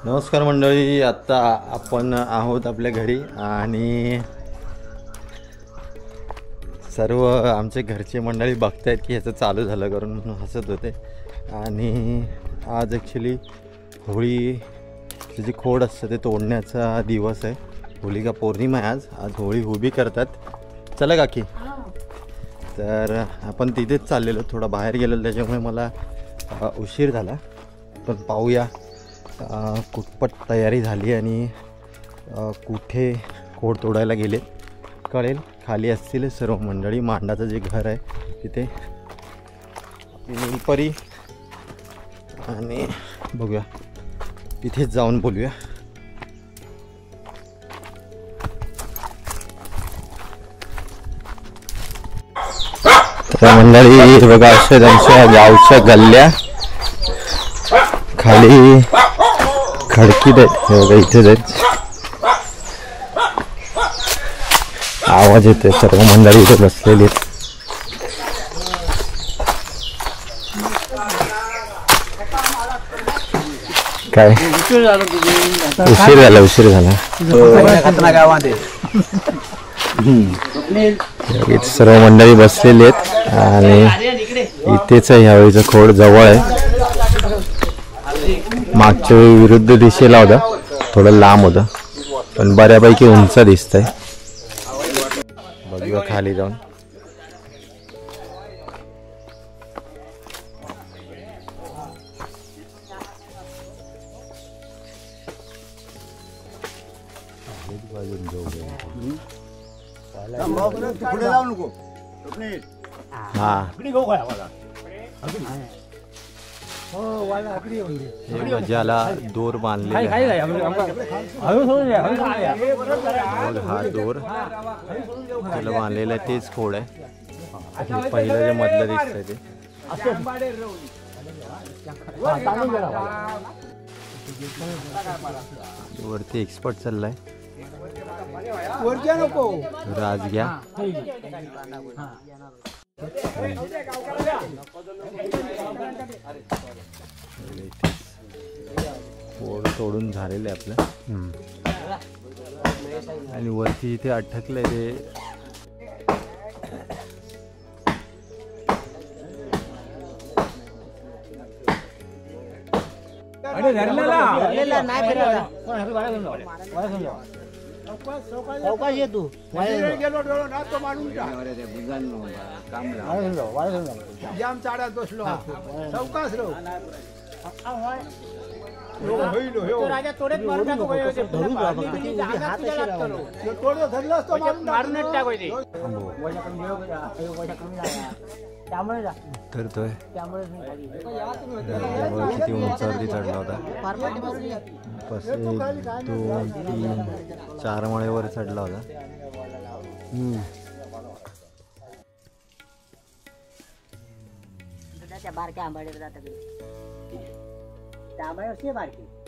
नमस्कार मंडळी, आता आपण आहोत आपल्या घरी आणि सर्व आमचे घरचे मंडळी बघतायत की ह्याचं चालू झालं करून म्हणून हसत होते. आणि आज ॲक्च्युली होळीची जी खोड असतं ते तोडण्याचा दिवस आहे. होलिका पौर्णिमा आहे आज होळी उभी करतात. चला काकी. तर आपण तिथेच चाललेलो, थोडा बाहेर गेलेलो त्याच्यामुळे मला उशीर झाला. पण पाहूया कुठपट तयारी झाली आणि कुठे खोड तोडायला गेले कळेल. खाली असतील सर्व मंडळी. मांडाचं जे घर आहे तिथे नीलपरी आणि बघूया तिथेच जाऊन बोलूया. तर मंडळी बघा, अशा त्यांच्या गावच्या गल्ल्या खाली खडकीत आहेत. हे बघा इथेच आहेत. आवाज येतोय. सर्व मंडळी इथे बसलेली आहेत. काय उशीर झाला. सर्व मंडळी बसलेली आहेत आणि इथेच ह्यावेळीचं खोड जवळ आहे. मागच्या वेळी विरुद्ध दिशेला होता, थोडं लांब होतं पण बऱ्यापैकी उंच दिसतंय. बघूया खाली जाऊन. ज्याला दोर बांधलेला हा दोर त्याला बांधलेला आहे तेच खोड आहे. पहिलं जे मधलं दिसतंय ते वरती एक्सपर्ट चाललाय. राज घ्या. खोड तोडून झालेलं आहे आपलं आणि वरती इथे अटकलंय ते. तर किती उंचावरती चढला होता. 1, 2, 3, 4 मळेवर चढला होता.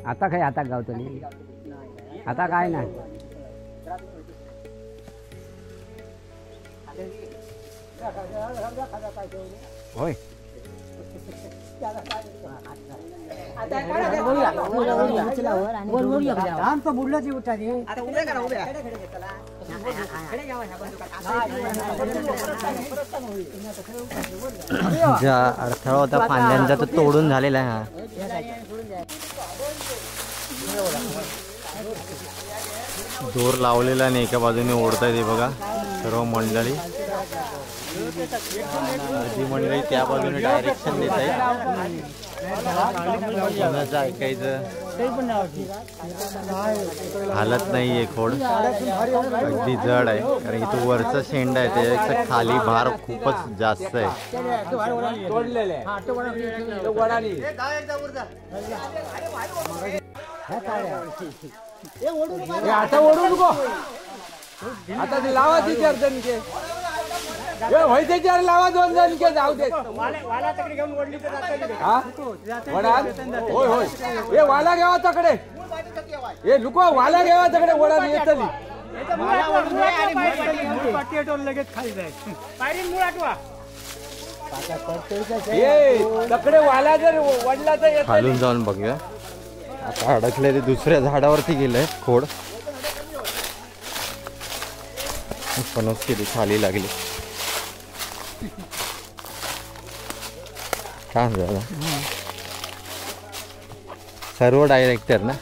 आता काय आता गावतली आता काय नाही. होय ज्या अडथळा होता फांद्यांचा तो तोडून झालेला आहे. दोर लावलेला आणि एका बाजूने ओढताय ते बघा सर्व मंडळी. जी मंडळी त्या बाजूने डायरेक्शन देत आहे. कोणाचं ऐकायचं हालत नाही आहे. खोड अगदी जड आहे कारण इथं वरचं शेंड आहे त्याच्या खाली भार खूपच जास्त आहे. आता ओढू नको. आता ते लावा ती 4 जण के व्हायचे 4 लावा 2 जण के जाऊ दे. होय होय हे वाला घ्यावा तकडे. हे लुको वाला घ्यावा तकडे वडा येतली. लगेच खाली जाय. ये तकडे वाला जर वडला तर येत खालून जाऊन बघूया. आता अडकले ते दुसऱ्या झाडावरती गेलंय खोड. फणस किती खाली लागली. छान झालं. सर्व डायरेक्टर ना.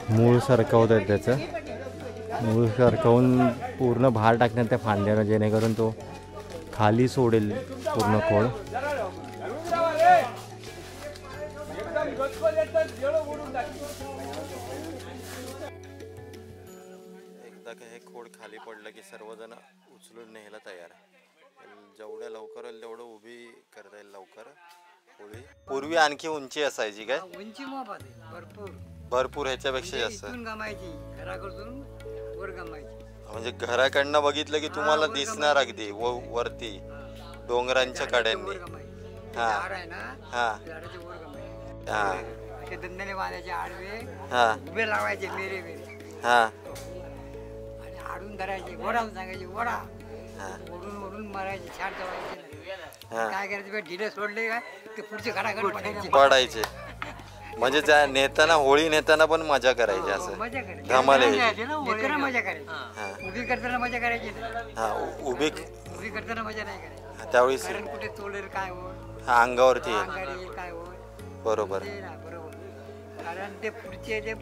मूळ सरकवत आहे त्याचं. मूळ सरकवून पूर्ण भार टाकण्यात त्या फांद्यानं, जेणेकरून तो खाली सोडेल पूर्ण खोड. एकदा का हे खोड खाली पडलं की सर्वजण उचलून न्यायला तयार आहे. जेवढ्या लवकर होईल तेवढं उभी करता येईल लवकर होळी. पूर्वी आणखी उंची असायची काय? उंची भरपूर भरपूर ह्याच्यापेक्षा जास्त. गमायची घराकडून वर गमायची. म्हणजे घराकडनं बघितलं की तुम्हाला दिसणार अगदी वरती डोंगरांच्या कड्यांनी. हा हा हा असे दंदने बांधायचे आडवे, हा उभे लावायचे मेरे मेरे, हा आणि आडून धरायचे, वडा सांगायचे वडा, ओढून ओढून मारायचे, छान ठेवायचे. काय करायचं ढिले सोडले काय ते पुढचे घराकडे पडायचे. म्हणजे त्या नेताना होळी नेताना पण मजा करायची असं. मजा करायची. धमाल यायची. मजा करायची. उभी करताना मजा करायची. हा उभी करताना मजा नाही करायची. त्यावेळी कारण कुठे तोलेर काय होत, हा अंगावरती येईल. अंगारी काय होत. बरोबर. बरोबर. कारण ते पुढचे जे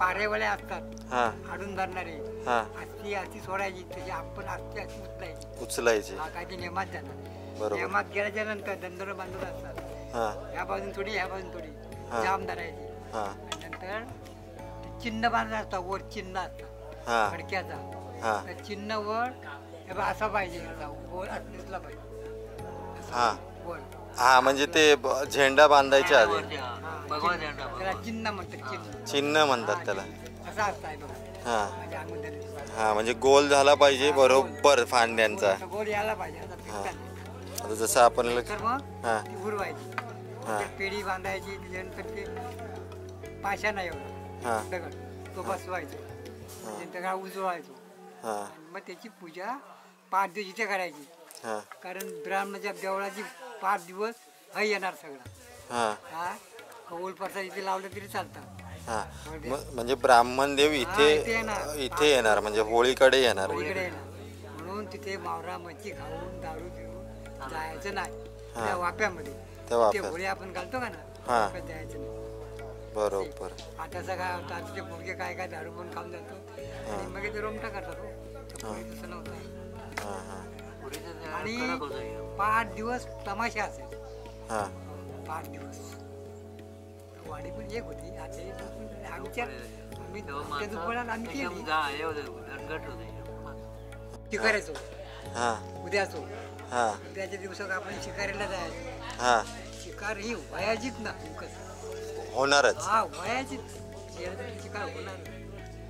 पारेवाले असतात, हा आडून धरणारे, हा अस्थी अस्थी सोडायची, त्याची आपण अस्थी अस्थी उचलायची. उचलायची. हा काय ते नेमात जातात. बरोबर. नेमात गेल्याच्या नंतर दंडोर बांधून असतात. हा ह्या बाजून थोडी ह्या बाजून थोडी जाम धरायची. हा नंतर ते चिन्ह बांधलं असतं, वर चिन्ह असतं हा फडक्याचा. हा त्या चिन्ह वर हे बघ असा पाहिजे, असा वर असं दिसला पाहिजे. हा वर हा म्हणजे ते झेंडा बांधायच्या आधी त्याला चिन्ह म्हणतात. चिन्ह चिन्ह म्हणतात त्याला. असा असता बघा. हा माझ्या अंगून हा म्हणजे गोल झाला पाहिजे बरोबर फांद्यांचा. गोल यायला पाहिजे. आता फिरता नाही. आता जसं आपण तर मग हा ती उरवायची. हा. तर पेढी बांधायची, त्याच्यानंतर ते पाशा नाही एवढा हा दगड तो बसवायचो, त्यानंतर काय उजवायचो. हा आणि मग त्याची पूजा 5 दिवस इथे करायची. हा कारण ब्राह्मणाच्या देवळाची 5 दिवस हा येणार सगळा. हा हा कौल प्रसाद इथे लावलं तरी चालतं. हा म्हणजे ब्राह्मण देव इथे इथे येणार, म्हणजे होळीकडे येणार. इकडे येणार. म्हणून तिथे मावरा मच्छी खाऊन दारू पिऊन जायचं नाही. त्या वाप्यामध्ये त्या ते वाफ्यात. होळी आपण घालतो का ना, हा. वाप्यात जायचं नाही. बरोबर. आताचा काय होता, आताचे मुलगे काय काय दारू पण खाऊन जातो आणि मग ते रोमटा करतात. तसं नव्हतं. हा हा आणि 5 दिवस तमाशा असेल. हा 5 दिवस वाडी पण एक होती. आता आमच्या आम्ही त्या दुपाराला आम्ही केली शिकारायचो. हा उद्याचो हा उद्याच्या दिवसात आपण शिकारीला जायचो. हा शिकार ही वयाचीच ना होणारच. हा वयाचीच शिकार होणार.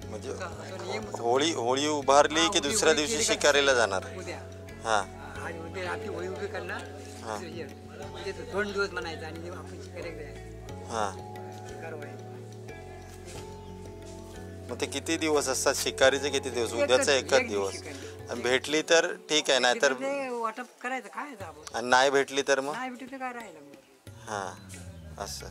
म्हणजे असं नियम होता. होळी उभारली की दुसऱ्या दिवशी शिकारीला जाणार. उद्या हा आणि उद्या रात्री होळी उभी करणार. हा. म्हणजे 2 दिवस म्हणायचं आणि आपण शिकारीला जायचं. हा शिकार व्हायचं. मग ते किती दिवस असतात शिकारीचे? किती दिवस? उद्याचा एकच दिवस. शिकारी. आणि भेटली तर ठीक आहे, नाही तर ते वाटप करायचं काय आपण. आणि नाही भेटली तर मग नाही भेटलं तर काय राहिलं मग. हा असं.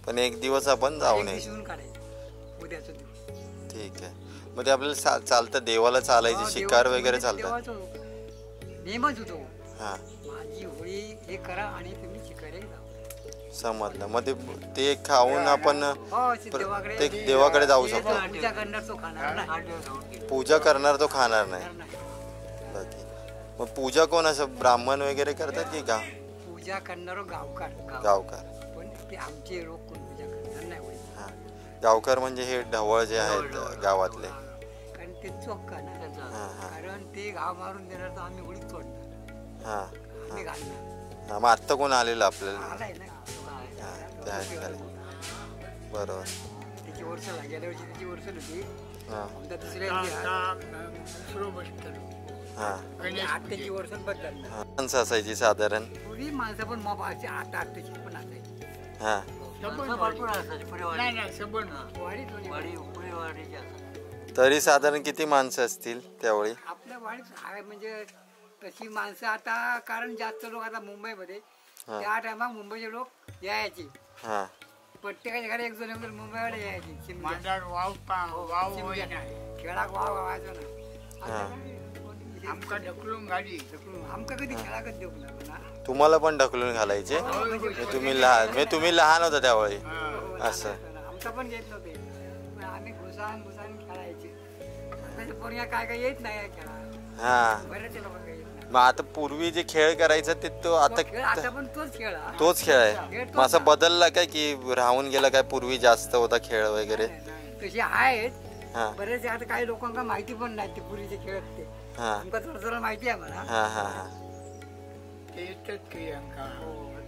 पण एक दिवस आपण जाऊ नये. शिवून काढायचं उद्याचा दिवस. ठीक आहे. मग ते आपल्याला चालतं, देवाला चालायची शिकार वगैरे चालतात. नेमच होतो. हा माझी होळी हे करा आणि तुम्ही शिकायला जा. समजलं. मग ते खाऊन आपण हो, ते देवाकडे जाऊ शकतो. पूजा करणार तो खाणार नाही. पूजा करणार तो खाणार नाही. करणार नाही. बाकी मग पूजा कोण असं ब्राह्मण वगैरे करतात की का पूजा करणारो गावकार. गावकार? पण ते आमचे लोक कोण पूजा करणार नाही होळी. हा गावकार म्हणजे हे ढवळ जे आहेत गावातले. कारण ते चोक्का ना त्याचा. हा हा कारण ते गाव मारून देणार तर आम्ही होळी तोडणार. हा आम्ही घालणार. हा. मग आत्ता कोण आलेलं आपल्याला? आलाय ना. हा ते आहे खरं. बरोबर. त्याची वर्ष गेल्या वर्षी त्याची वर्ष होती. हा आमच्या दुसऱ्या हा आत्ताची वर्ष बदलणार. माणसं असायची साधारण. थोडी माणसं पण मग 8 पण असायची. हा भरपूर असतात वाडी तरी साधारण किती माणसं असतील त्यावेळी? आपल्या वाडीत आहे म्हणजे तशी माणसं आता, कारण जास्त लोक आता मुंबईमध्ये, त्या टायमात मुंबईचे लोक यायचे, हा प्रत्येकाच्या घरी 1-2 मुंबईवाले यायचे. खेळाक वाव व्हायचो ना. आमका ढकलून गाडी आमका कधी खेळा कधी देऊ ना. तुम्हाला पण ढकलून घालायचे? तुम्ही लहान होता त्यावेळी असं? आमचा पण येत नव्हते, पण आम्ही घुसान खेळायचे. आताच्या पोरीला काय येत नाही खेळा. हा, बऱ्याच लोकांना येत नाही. मग आता पूर्वी जे खेळ करायचा ते तो आता खेळ आता पण तोच खेळ हा. तोच खेळ आहे. मग असं बदलला काय की राहून गेला काय? पूर्वी जास्त होता खेळ वगैरे? तसे आहेत हा बरेच. आता काही लोकांना माहिती पण नाही ते पूर्वीचे खेळ ते. हा आमका थोडं माहिती आहे मला. हा हा हा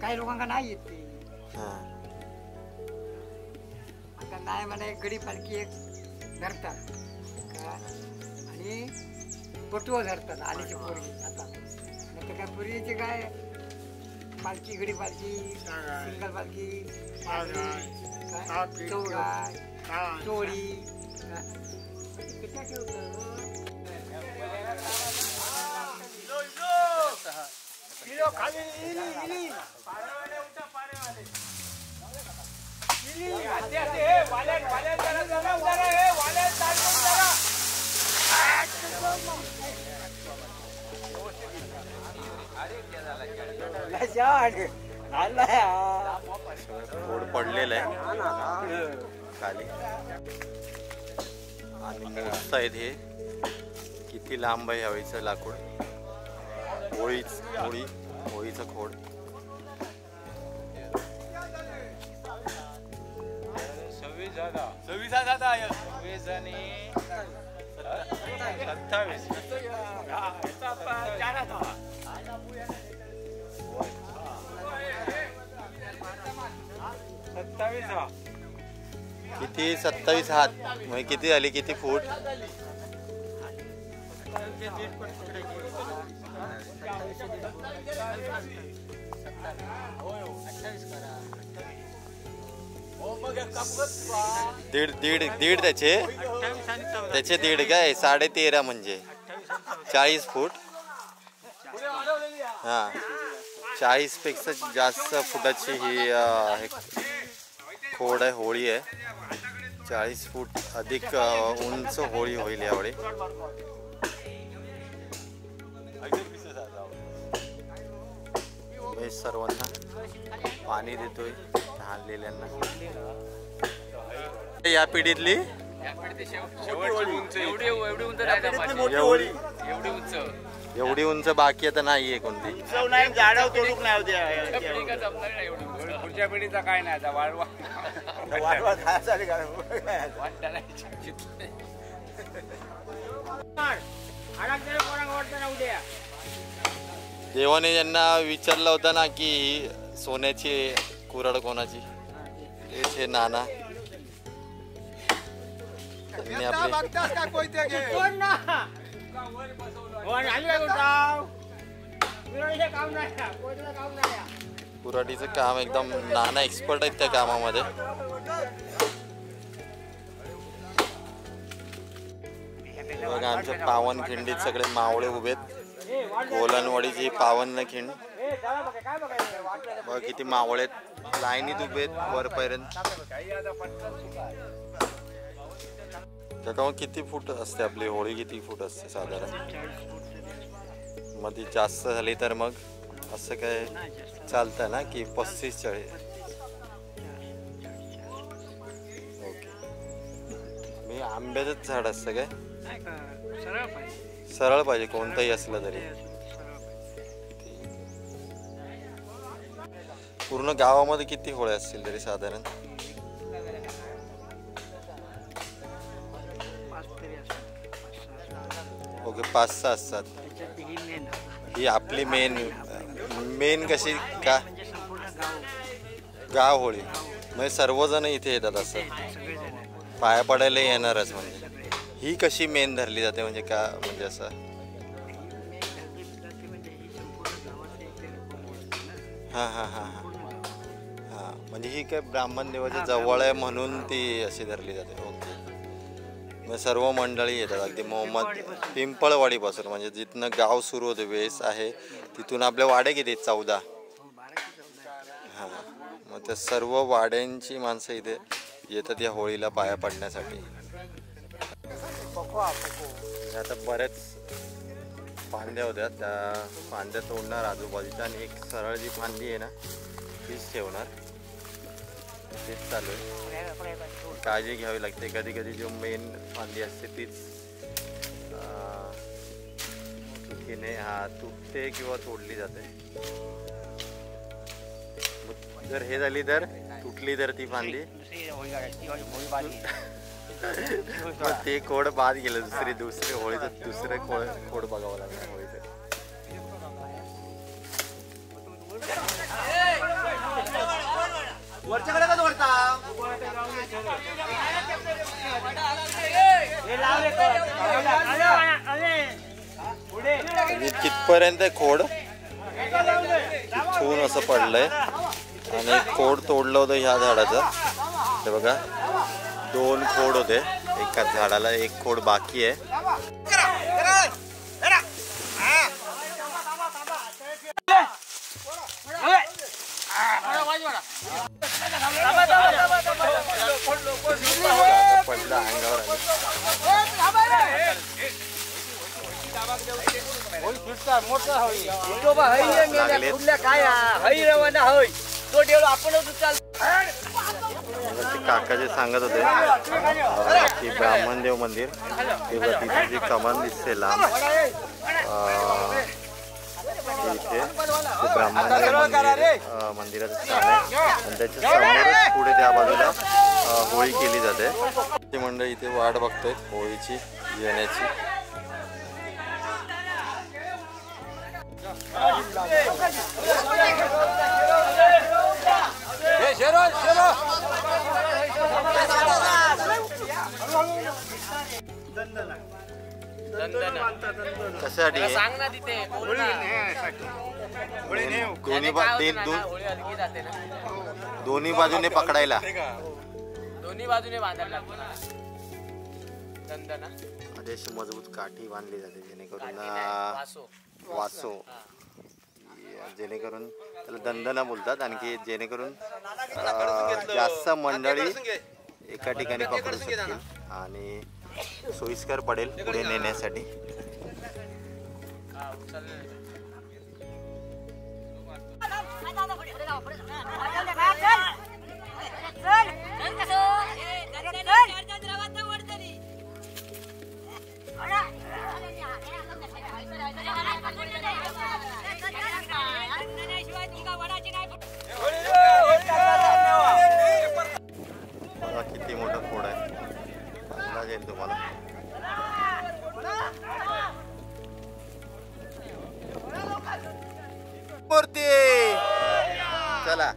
काही लोकांना नाही येत ते. हा आता नाही म्हणा, एक गडी पालखी एक धरतात का, आणि पटुआ धरतात आलीची पोरगी. आता नाही तर काय पूर्वीचे काय पालखी, गडी पालखी, सिंगल पालखी, चौघाट, चोळी खोड पडलेलं आहे खाली. आणि मोठं आहे हे. किती लांब आहे हवेचं लाकूड. होळीचं खोड. किती? 27 हात. म्हणजे किती झाली? किती फूट? दीड त्याचे दीड काय? 13.5 म्हणजे 40 फूट. हा, 40 पेक्षा जास्त फुटाची ही खोड आहे, होळी आहे. 40 फूट अधिक उंच होळी होईल यावेळी. मी सर्वांना पाणी देतोय, लहानलेल्यांना. या पिढीतली एवढी उंच बाकी आता नाहीये कोणती. पुढच्या पिढीचा काय नाही आता वाळवा. देवाने ज्यांना विचारलं होतं ना की सोन्याची कुऱ्हाड कोणाची, तेच हे नाना. त्यांनी आपले कुऱ्हाडीचं काम एकदम, नाना एक्सपर्ट आहेत त्या कामामध्ये. बघा आमच्या पावनखिंडीत सगळे मावळे उभेत. गोलनवाडीची पावन खिंड बघा किती मावळे लाईनीत उभेत वरपर्यंत. किती फूट असते आपली होळी? किती फूट असते साधारण? मग ती जास्त झाली तर मग असं काय चालतं ना की 35-40? ओके. मी आंब्याचंच झाड असतं काय? सरळ पाहिजे कोणतंही असलं तरी. पूर्ण गावामध्ये किती होळे असतील तरी साधारण? ओके, 5-6 असतात. ही आपली मेन कशी का गाव होळी म्हणजे सर्वजण इथे येतात असं पाया पडायला येणारच. म्हणजे ही कशी मेन धरली जाते म्हणजे का? म्हणजे असं हां हां हां हां हां म्हणजे ही काय ब्राह्मण देवाच्या जवळ आहे म्हणून ती अशी धरली जाते. ओके. मग सर्व मंडळी येतात अगदी मोहम्मद पिंपळवाडीपासून, म्हणजे जिथनं गाव सुरू होते वेस आहे तिथून आपल्या वाडे किती 14. हां, मग त्या सर्व वाड्यांची माणसं इथे येतात या होळीला पाया पडण्यासाठी. आता बऱ्याच फांद्या होत्या, त्या फांद्या तोडणार आजूबाजूच्या आणि एक सरळ जी फांदी आहे ना तीच ठेवणार. तेच चालू आहे. काळजी घ्यावी लागते. कधी कधी जो मेन फांदी असते तीच चुकीने तुटते किंवा तोडली जाते. जर हे झाली तर तुटली तर ती फांदी ते खोड बाद गेलं. दुसरी होळीचं दुसरे खोड बघावं लागलं होळीचं. कितपर्यंत खोड तिथून असं पडलंय आणि खोड तोडलं होतं ह्या झाडाचं. ते बघा 2 खोड होते एकाच झाडाला, एक खोड बाकी आहे. पडलं अंगावर काका जे सांगत होते की ब्राह्मणदेव मंदिर तेव्हा तिथे जी कमान दिसते लांब इथे ते ब्राह्मणदेव मंदिराचं स्थान आहे आणि त्याच्या समोरच पुढे त्या बाजूला होळी केली जाते. ती मंडळी इथे वाट बघतायत होळीची येण्याची. कशासाठी दोन्ही बाजूने पकडायला, दोन्ही बाजूने बांधायला दंडना. अशी मजबूत काठी बांधली जाते जेणेकरून वासो, जेणेकरून त्याला दंडना बोलतात. आणखी जेणेकरून जास्त मंडळी एका ठिकाणी पकडू शकतील आणि सोयीस्कर पडेल पुढे नेण्यासाठी. किती मोठा खोड आहे अंदाज येईल तुम्हाला. मूर्ती चला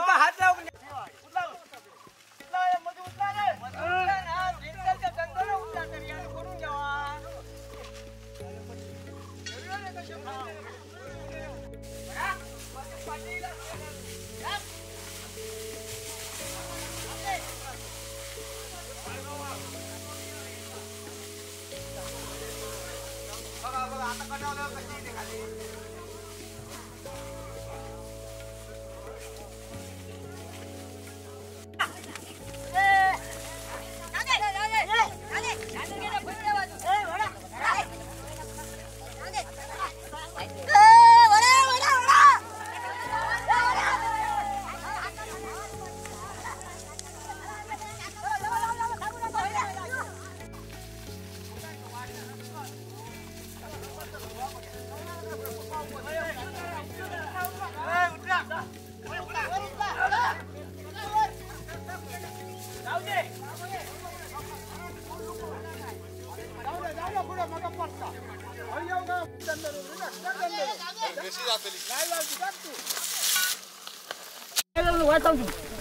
हात लावून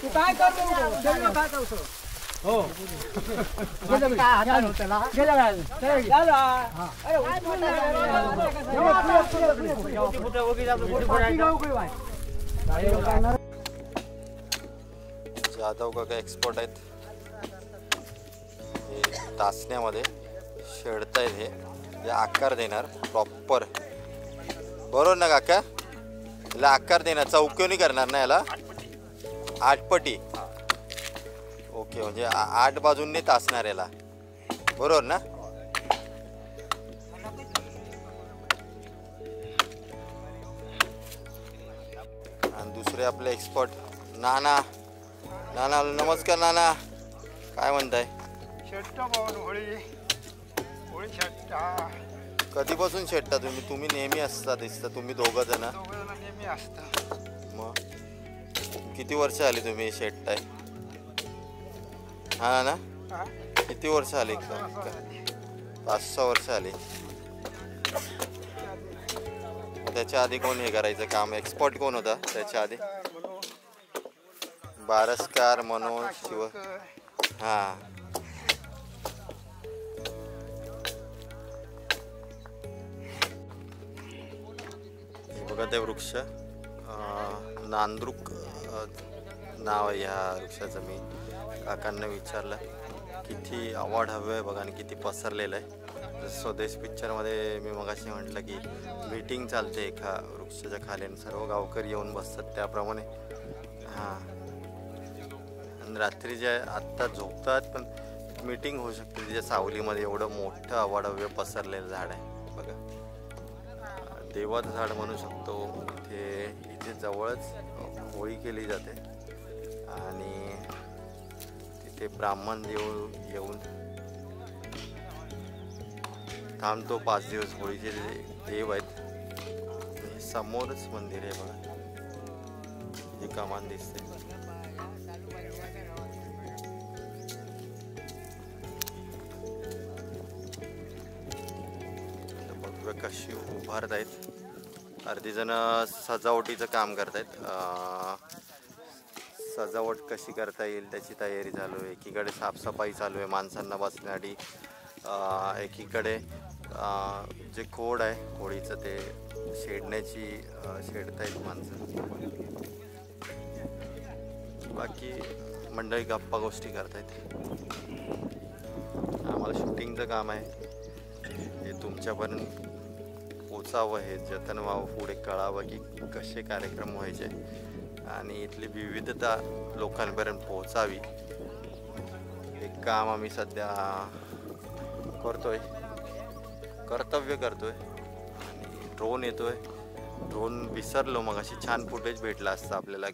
तू काय करतो हो जाधव काका एक्सपर्ट आहेत हे तासण्यामध्ये शेडतायत हे आकार देणार प्रॉपर बरोबर ना काका याला आकार देणार चौकोनी करणार ना याला आठपटी ओके म्हणजे 8 बाजूंनी तासणार याला बरोबर ना आणि दुसरे आपले एक्सपर्ट नाना नाना नमस्कार नाना काय म्हणताय शेट्टा पाहून होळी होळी शेट्टा कधीपासून शेटता तुम्ही नेहमी असता दिसता तुम्ही दोघं जण नेहमी असतं मग किती वर्ष आली तुम्ही शेटताय हा ना किती वर्ष आली 5-6 वर्ष आली त्याच्या आधी कोण हे करायचं काम एक्सपर्ट कोण होता त्याच्या आधी बारसकार मनोज शिव हा बघा ते वृक्ष नांद्रुक नाव आहे ह्या वृक्षाचं मी काकांना विचारलं किती अवॉर्ड हवे आहे बघा आणि किती पसरलेलं आहे जसं स्वदेश पिक्चरमध्ये मी मगाशी म्हटलं की मीटिंग चालते एका वृक्षाच्या खाली आणि सर्व गावकरी येऊन बसतात त्याप्रमाणे हां आणि रात्री जे आत्ता झोपतात पण मीटिंग होऊ शकते तिच्या सावलीमध्ये एवढं मोठं अवॉर्ड हवे पसरलेलं झाड आहे बघा देवाचं झाड म्हणू शकतो इथे जवळच होळी केली जाते आणि तिथे ब्राह्मण येऊन थांबतो 5 दिवस होळीचे देव आहेत समोरच मंदिर आहे बघा ही कमान दिसते बघ कशी उभारत आहेत अर्धी जण सजावटीचं काम करतायत सजावट कशी करता येईल त्याची तयारी चालू आहे एकीकडे साफसफाई चालू आहे माणसांना बसण्यासाठी एकीकडे जे खोड आहे होळीचं ते शेडतायत माणसं बाकी मंडळी गप्पा गोष्टी करतायत आम्हाला शूटिंगचं काम आहे हे तुमच्यापर्यंत पोचावं हे जतन व्हावं पुढे कळावं की कसे कार्यक्रम व्हायचे आणि इथली विविधता लोकांपर्यंत पोहोचावी हे काम आम्ही सध्या कर्तव्य करतोय आणि ड्रोन येतोय ड्रोन विसरलो मग अशी छान फुटेज भेटला असतं आपल्याला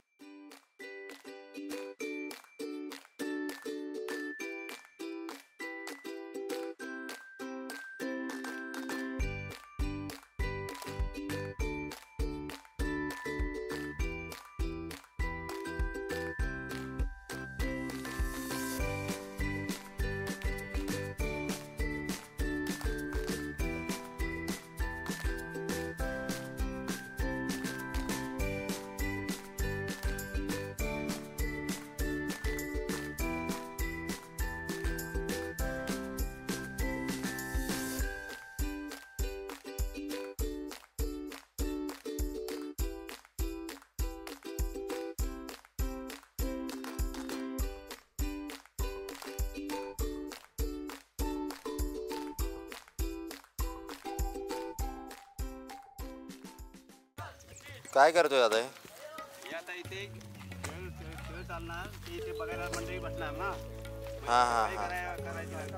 काय करतोय आता हे आता इथे खेळ चालणार ते इथे बघायला मंडळी बसणार ना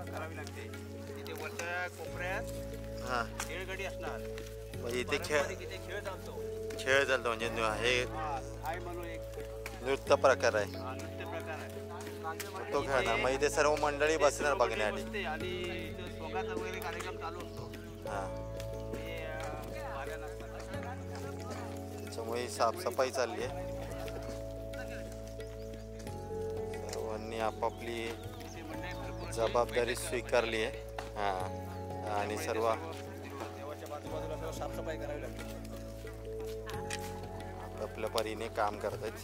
करावी लागते इथे वरच्या कोपऱ्यात खेळगडी असणार इथे खेळ चालतो म्हणजे हे आहे म्हणून एक नृत्य प्रकार आहे नृत्य प्रकार आहे तो खेळणार मग इथे सर्व मंडळी बसणार बघण्यासाठी आणि सोगाचा वगैरे कार्यक्रम चालू असतो त्याच्यामुळे साफसफाई चालली आहे सर्वांनी आपापली जबाबदारी स्वीकारली आहे आणि सर्व आजूबाजूला सर्व साफसफाई करावी लागते. आपल्या परीने काम करतायत.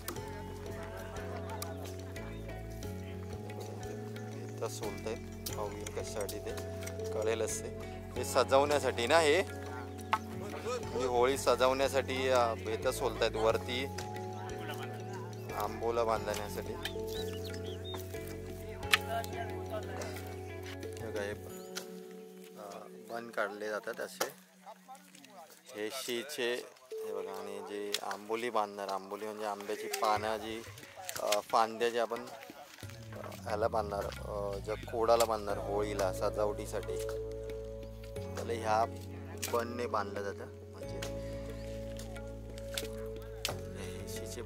इथं सोलतायत, पाहूया कशासाठी ते कळेलच. ते सजवण्यासाठी ना, हे म्हणजे होळी सजवण्यासाठी इथं सोलतायत वरती आंबोला बांधण्यासाठी. हे बन काढले जातात असे हे शीचे, हे बघा. आणि जे आंबोली बांधणार, आंबोली म्हणजे आंब्याची पानं, जी फांद्या जे आपण ह्याला बांधणार, ज्या खोडाला बांधणार होळीला सजावटीसाठी, त्याला ह्या बनने बांधलं जातं. म्हणजे हे शीचे.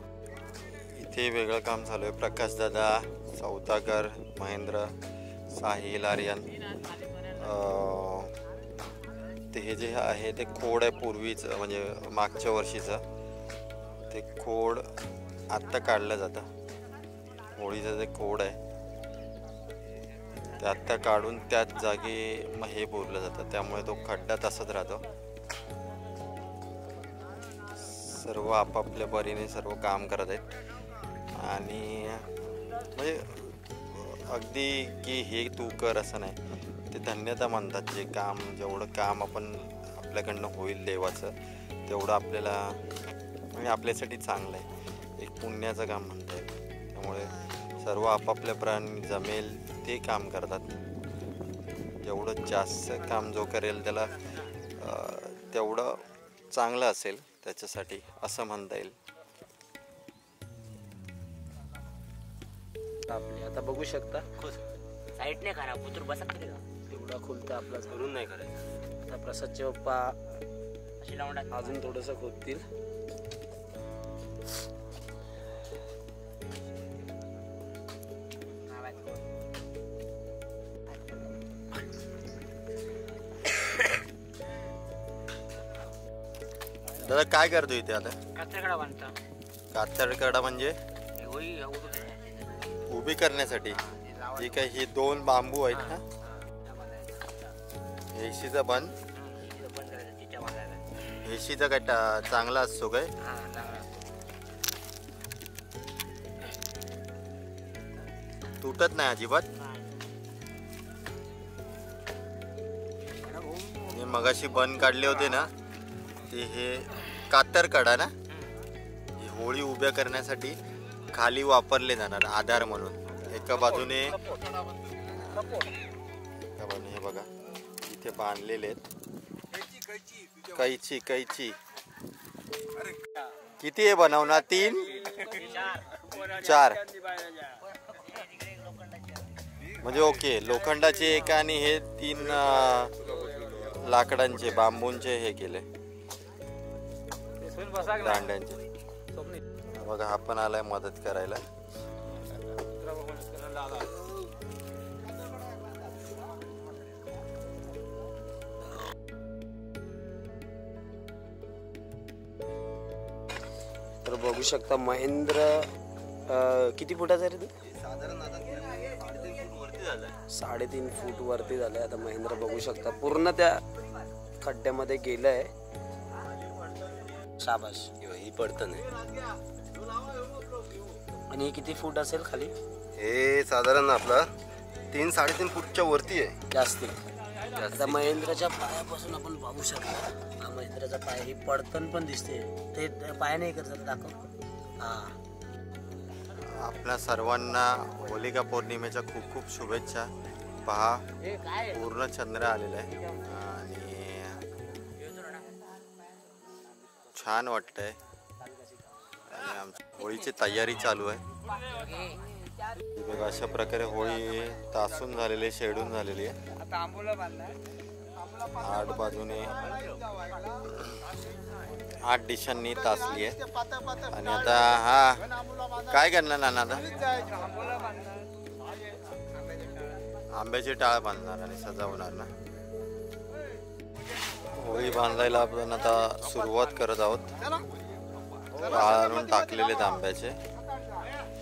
इथे वेगळं काम चालू आहे. प्रकाशदादा, सौदागर, महेंद्र, साहिल, आर्यन. ते हे जे आहे ते खोड आहे पूर्वीचं, म्हणजे मागच्या वर्षीचं. ते खोड आत्ता काढलं जातं. होळीचं जे खोड आहे ते आत्ता काढून त्याच जागी मग हे पुरलं जातं. त्यामुळे तो खड्डा तसाच राहतो. सर्व आपापल्या परीने सर्व काम करत आहेत. आणि म्हणजे अगदी की हे तू कर असं नाही, ते धन्यता मानतात. जे काम, जेवढं काम आपल्याकडनं होईल देवाचं, तेवढं आपल्याला म्हणजे आपल्यासाठी चांगलं आहे. एक पुण्याचं काम म्हणता येईल. त्यामुळे सर्व आपापल्या प्राणी जमेल ते काम करतात. जेवढं जास्त काम जो करेल त्याला तेवढं चांगलं असेल त्याच्यासाठी, असं म्हणता येईल. आपले आता बघू शकता साईडने करा, पुत्र बसा तरी का एवढा खुलतं आपला करून नाही करायचं. आता प्रसादचे पप्पा अशी लावून टाक. अजून थोडंसं खोदतील. दादा काय करतो इथे आता? कचऱ्याकडे बांधता कातळकडा म्हणजे होळी उभी उभी करण्यासाठी. जे काही हे दोन बांबू आहेत ना, हेशीचा बन, बंद करायचं तिच्या बांधायला. हेशीचा काय चांगला असतो काय? हा चांगला. तुटत नाही अजिबात. मी मगाशी बन काढले होते ना, ते हे कातरकडा ना, ही होळी उभ्या करण्यासाठी खाली वापरले जाणार आधार म्हणून. एका बाजूने हे बघा इथे बांधलेले आहेत. कैची कैची किती आहे बनवणार? 3 4 म्हणजे ओके. लोखंडाचे एक आणि हे 3 लाकडांचे, बांबूंचे हे केले, दांड्यांचे. बघा हा पण आलाय मदत करायला. तर बघू शकता महेंद्र किती फुटाचा रे तू? साधारण आता 3.5 फूट वरती झालं. 3.5 फूट वरती झालंय. आता महेंद्र बघू शकता पूर्ण त्या खड्ड्यामध्ये गेलंय. शाबाश. ही पडतं नाही. आणि हे किती फूट असेल खाली? हे साधारण आपला 3-3.5 फूटच्या वरती आहे. जास्ती. आता महेंद्राच्या पायापासून आपण पाहू शकता. हा महेंद्राचा पाय, ही पडतन पण दिसते. ते पायाने करतात, दाखव. हा. आपल्या सर्वांना होलिका पौर्णिमेच्या खूप खूप शुभेच्छा. पहा पूर्ण चंद्र आलेलं आहे आणि छान वाटतंय. आणि आमची होळीची तयारी चालू आहे. बघा अशा प्रकारे होळी तासून झालेली, शेडून झालेली आहे. आता आंबोला बांधलाय. 8 बाजूने 8 दिशांनी तासली आहे. आणि आता हा काय करणार नाना? आता आंबोला बांधणार, आंब्याची टाळ बांधणार आणि सजवणार ना. होळी बांधायला आपण आता सुरुवात करत आहोत. टाळ आणून टाकलेले आहेत आंब्याचे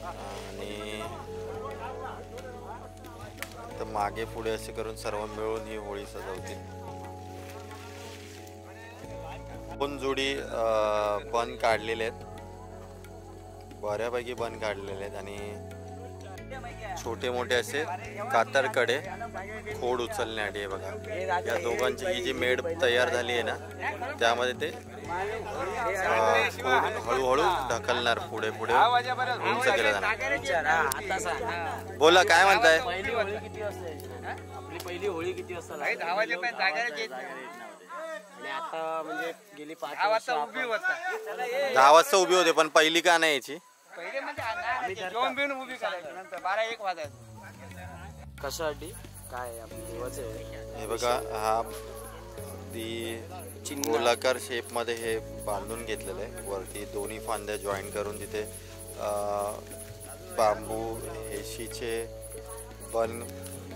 आणि तर मागे पुढे असे करून सर्व मिळून ही होळी सजवतील. 2 जोडी बन काढलेले आहेत, बऱ्यापैकी बन काढलेले आहेत आणि छोटे मोठे असे कातरकडे खोड उचलण्यासाठी आहे बघा. या दोघांची ही जी मेड तयार झाली आहे ना त्यामध्ये ते खोड हळूहळू ढकलणार पुढे पुढे उंच केलं जाणार. बोला काय म्हणताय? पहिली होळी किती वाजता यायची? आपली पहिली होळी किती वाजता लागली? 10 वाजेपर्यंत जागायला येत नाही. आणि आता म्हणजे गेली 5 10 वर्ष वाजता उभी होता. 10 वाजता उभी होते पण पहिली का नाही यायची? पहिले म्हणजे जेवण बिवून उभी करायची, नंतर 12-1 वाजायचं. कशासाठी काय आपलं देवाचं आहे? हे बघा हा ती गोलाकार शेप मध्ये हे बांधून घेतलेलं आहे. वरती दोन्ही फांद्या जॉईन करून तिथे बांबू हेशीचे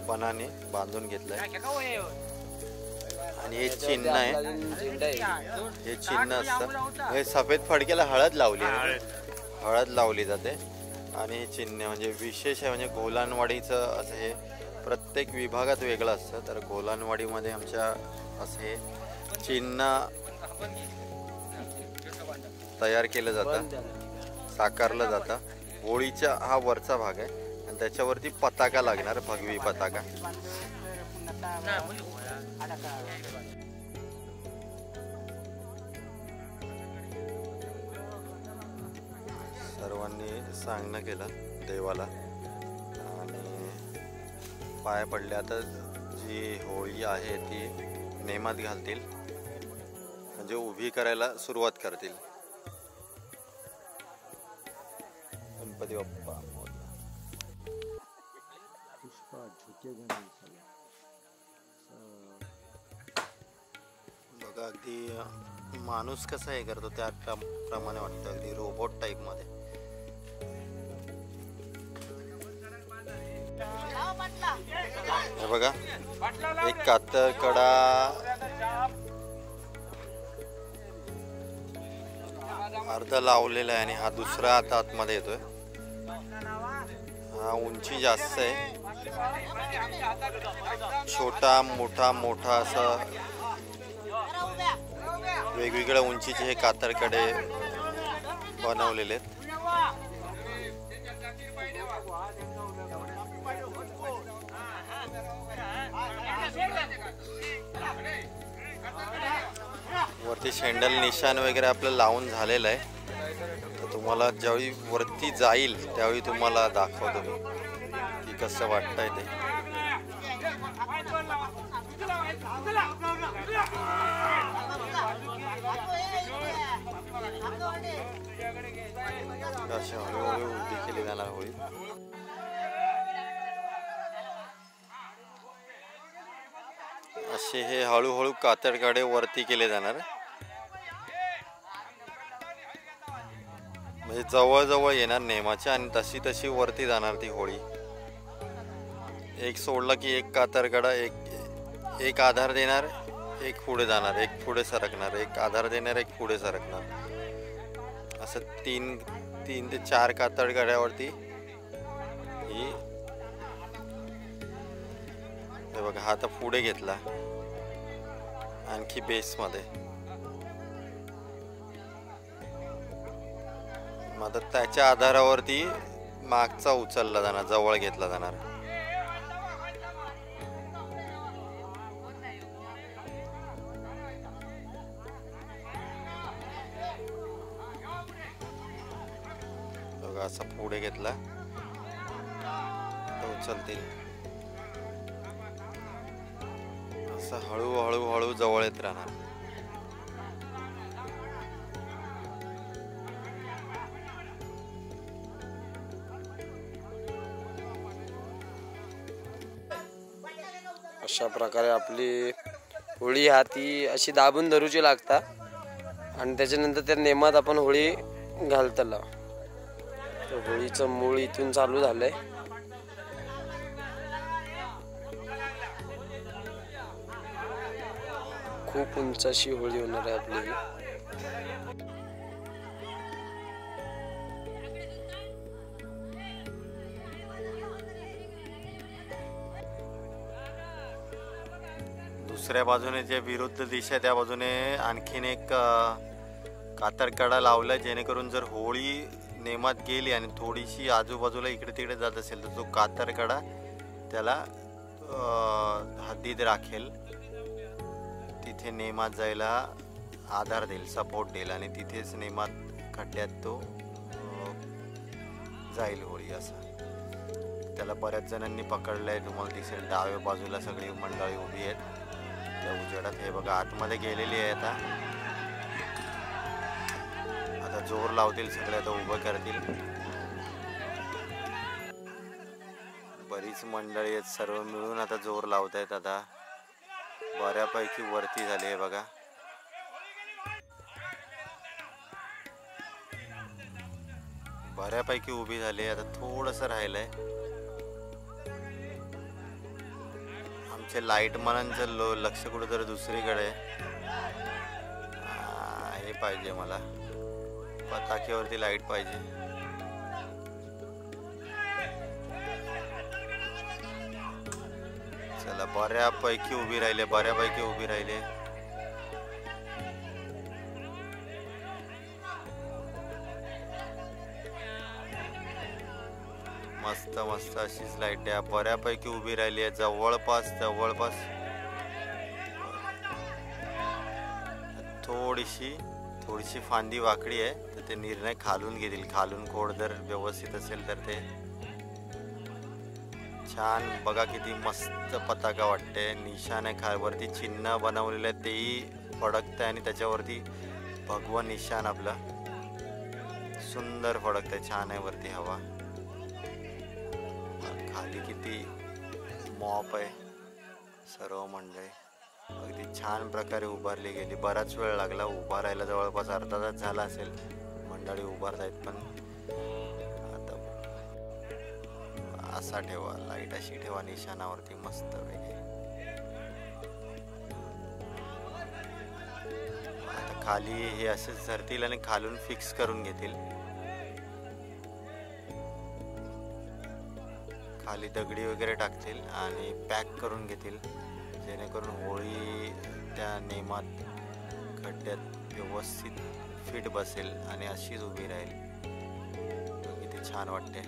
बनाने बांधून घेतलंय आणि हे चिन्ह आहे. हे चिन्ह असतं. हे सफेद फडक्याला हळद लावली जाते आणि हे चिन्ह म्हणजे विशेष आहे. म्हणजे गोलानवाडीचं असं हे प्रत्येक विभागात वेगळं असतं. तर गोलानवाडीमध्ये आमच्या असं हे चिन्ह तयार केलं जातं, साकारलं जातं. होळीचा हा वरचा भाग आहे आणि त्याच्यावरती पताका लागणार, भगवी पताका. सर्वांनी सांगणं केलं देवाला आणि पाया पडले. आता जी होळी आहे ती नेमात घालतील, म्हणजे उभी करायला सुरुवात करतील. गणपती बाप्पा बघा, अगदी माणूस कसा हे करतो त्या प्रमाणे वाटतं, अगदी रोबोट टाईप मध्ये. हे बघा एक कातर कडा अर्ध लावलेला आहे आणि हा दुसरा आता आतमध्ये येतोय. हा उंची जास्त आहे, छोटा मोठा असं वेगवेगळ्या उंचीचे हे कातरकडे बनवलेले आहेत. वरती शेंडल निशाण वगैरे आपलं लावून झालेलं आहे. तर तुम्हाला ज्यावेळी वरती जाईल त्यावेळी तुम्हाला दाखवतो मी की कसं वाटतंय ते. अशी हळूहळू उभी केली जाणार होळी. असे हे हळूहळू कातरकडे वरती केले जाणार. म्हणजे जवळ येणार नेमाच्या आणि तशी वरती जाणार ती होळी. एक सोडला की एक कातरकडा एक आधार देणार, एक पुढे जाणार, एक पुढे सरकणार, एक आधार देणार, एक पुढे सरकणार. असं तीन ते 4 कातरकड्यावरती ही. हे बघा हा आता पुढे घेतला आणखी बेस मध्ये. मग आता त्याच्या आधारावरती मागचा उचलला जाणार, जवळ घेतला जाणार. बघा असा पुढे घेतला तर उचलतील. असं हळूहळू जवळ येत राहणार. अशा प्रकारे आपली होळी हा ती अशी दाबून धरूची लागता आणि त्याच्यानंतर त्या नेमात आपण होळी घालतला. तर होळीचं मूळ इथून चालू झालंय. खूप उंच अशी होळी होणार आहे आपली. दुसऱ्या बाजूने जे विरुद्ध दिशा आहे त्या बाजूने आणखीन एक कातरकडा लावला, जेणेकरून जर होळी नेमात गेली आणि थोडीशी आजूबाजूला इकडे तिकडे जात असेल तर तो कातरकडा त्याला हद्दीत राखेल, तिथे नेमात जायला आधार देईल, सपोर्ट देईल आणि तिथेच नेमात खड्ड्यात तो जाईल होळी असा. त्याला बऱ्याच जणांनी पकडलं आहे, तुम्हाला दिसेल डाव्या बाजूला सगळी मंडळी उभी आहेत त्या उजेडात. हे बघा आतमध्ये गेलेली आहे. आता जोर लावतील सगळे, आता उभं करतील. बरीच मंडळी आहेत, सर्व मिळून आता जोर लावत आहेत. आता बऱ्यापैकी वरती झाली आहे बघा. बऱ्यापैकी उभी झाली आहे. आता थोडंसं राहिलंय. आमचे लाईट मनांचं लक्ष कुठेतरी दुसरीकडे हे पाहिजे, मला पताक्यावरती लाईट पाहिजे. चला बऱ्यापैकी उभी राहिले, बऱ्यापैकी उभी राहिले. मस्त मस्त अशीच लाईट आहे. बऱ्यापैकी उभी राहिली आहे. जवळपास थोडीशी फांदी वाकडी आहे, तर ते निर्णय खालून घेतील. खालून खोड जर व्यवस्थित असेल तर ते छान. बघा किती मस्त पताका वाटते. निशाण आहे, वरती चिन्ह बनवलेलं आहे तेही फडकतंय आणि त्याच्यावरती भगवा निशाण आपला सुंदर फडकतंय. छान आहे वरती हवा. खाली किती मॉप आहे. सर्व मंडळी अगदी छान प्रकारे उभारली गेली. बराच वेळ लागला उभा राहायला, जवळपास अर्धा तास झाला असेल मंडळी उभारतायत. पण आता असा ठेवा, लाईट अशी ठेवा निशाणावरती मस्त वेगळे. आता खाली हे असेच धरतील आणि खालून फिक्स करून घेतील. खाली दगडी वगैरे टाकतील आणि पॅक करून घेतील, जेणेकरून होळी त्या नेमात खड्ड्यात व्यवस्थित फिट बसेल आणि अशीच उभी राहील. किती छान वाटते.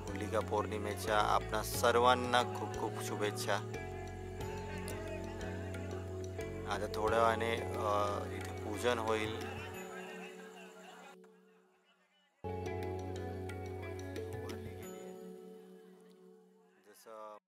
होलिका पौर्णिमेच्या आपणा सर्वांना खूप खूप शुभेच्छा. आता थोड्या वेळाने इथे पूजन होईल.